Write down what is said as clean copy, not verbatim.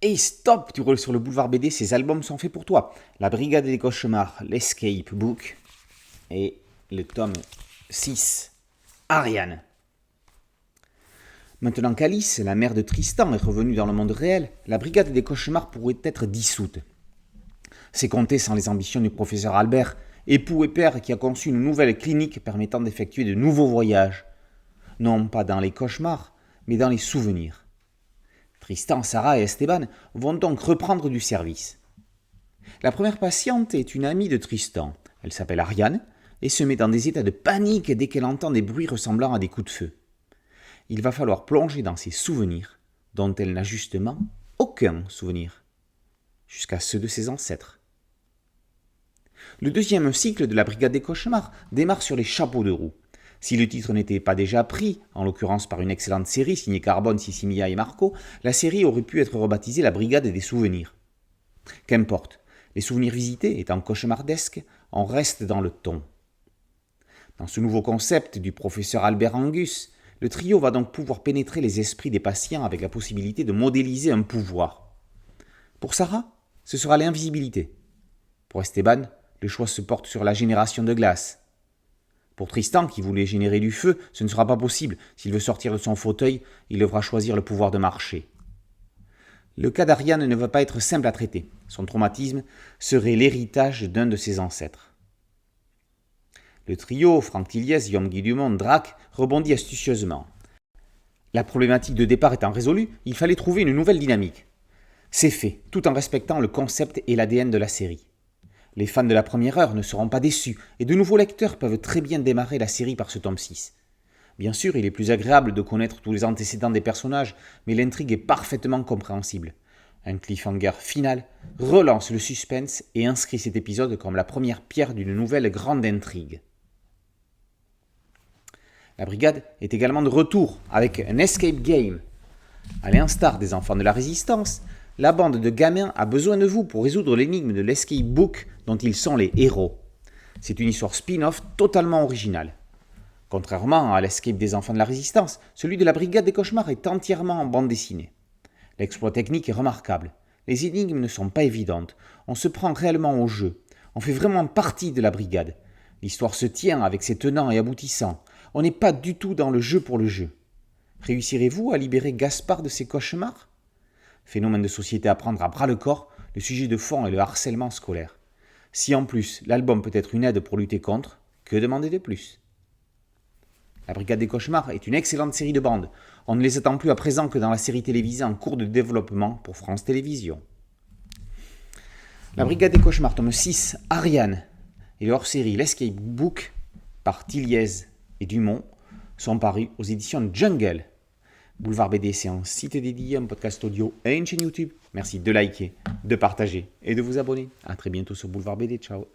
Hey stop, tu roules sur le boulevard BD, ces albums sont faits pour toi. La Brigade des Cauchemars, l'Escape Book et le tome 6, Ariane. Maintenant qu'Alice, la mère de Tristan, est revenue dans le monde réel, la Brigade des Cauchemars pourrait être dissoute. C'est compter sans les ambitions du professeur Albert, époux et père qui a conçu une nouvelle clinique permettant d'effectuer de nouveaux voyages. Non pas dans les cauchemars, mais dans les souvenirs. Tristan, Sarah et Esteban vont donc reprendre du service. La première patiente est une amie de Tristan. Elle s'appelle Ariane et se met dans des états de panique dès qu'elle entend des bruits ressemblant à des coups de feu. Il va falloir plonger dans ses souvenirs, dont elle n'a justement aucun souvenir, jusqu'à ceux de ses ancêtres. Le deuxième cycle de la Brigade des Cauchemars démarre sur les chapeaux de roue. Si le titre n'était pas déjà pris, en l'occurrence par une excellente série signée Carbone, Sissimia et Marco, la série aurait pu être rebaptisée la Brigade des Souvenirs. Qu'importe, les souvenirs visités étant cauchemardesques, on reste dans le ton. Dans ce nouveau concept du professeur Albert Angus, le trio va donc pouvoir pénétrer les esprits des patients avec la possibilité de modéliser un pouvoir. Pour Sarah, ce sera l'invisibilité. Pour Esteban, le choix se porte sur la génération de glace. Pour Tristan, qui voulait générer du feu, ce ne sera pas possible. S'il veut sortir de son fauteuil, il devra choisir le pouvoir de marcher. Le cas d'Ariane ne va pas être simple à traiter. Son traumatisme serait l'héritage d'un de ses ancêtres. Le trio, Franck Tilliez, Guillaume Dumont, Drac, rebondit astucieusement. La problématique de départ étant résolue, il fallait trouver une nouvelle dynamique. C'est fait, tout en respectant le concept et l'ADN de la série. Les fans de la première heure ne seront pas déçus, et de nouveaux lecteurs peuvent très bien démarrer la série par ce tome 6. Bien sûr, il est plus agréable de connaître tous les antécédents des personnages, mais l'intrigue est parfaitement compréhensible. Un cliffhanger final relance le suspense et inscrit cet épisode comme la première pierre d'une nouvelle grande intrigue. La brigade est également de retour avec un escape game. À l'instar des enfants de la résistance, la bande de gamins a besoin de vous pour résoudre l'énigme de l'escape book dont ils sont les héros. C'est une histoire spin-off totalement originale. Contrairement à l'escape des enfants de la résistance, celui de la brigade des cauchemars est entièrement en bande dessinée. L'exploit technique est remarquable. Les énigmes ne sont pas évidentes. On se prend réellement au jeu. On fait vraiment partie de la brigade. L'histoire se tient avec ses tenants et aboutissants. On n'est pas du tout dans le jeu pour le jeu. Réussirez-vous à libérer Gaspard de ses cauchemars ? Phénomène de société à prendre à bras le corps, le sujet de fond est le harcèlement scolaire. Si en plus l'album peut être une aide pour lutter contre, que demander de plus ? La Brigade des Cauchemars est une excellente série de bandes. On ne les attend plus à présent que dans la série télévisée en cours de développement pour France Télévisions. La Brigade des Cauchemars, tome 6, Ariane, et le hors-série L'Escape Book par Tilliez et Dumont sont parus aux éditions Jungle. Boulevard BD, c'est un site dédié, un podcast audio et une chaîne YouTube. Merci de liker, de partager et de vous abonner. A très bientôt sur Boulevard BD. Ciao.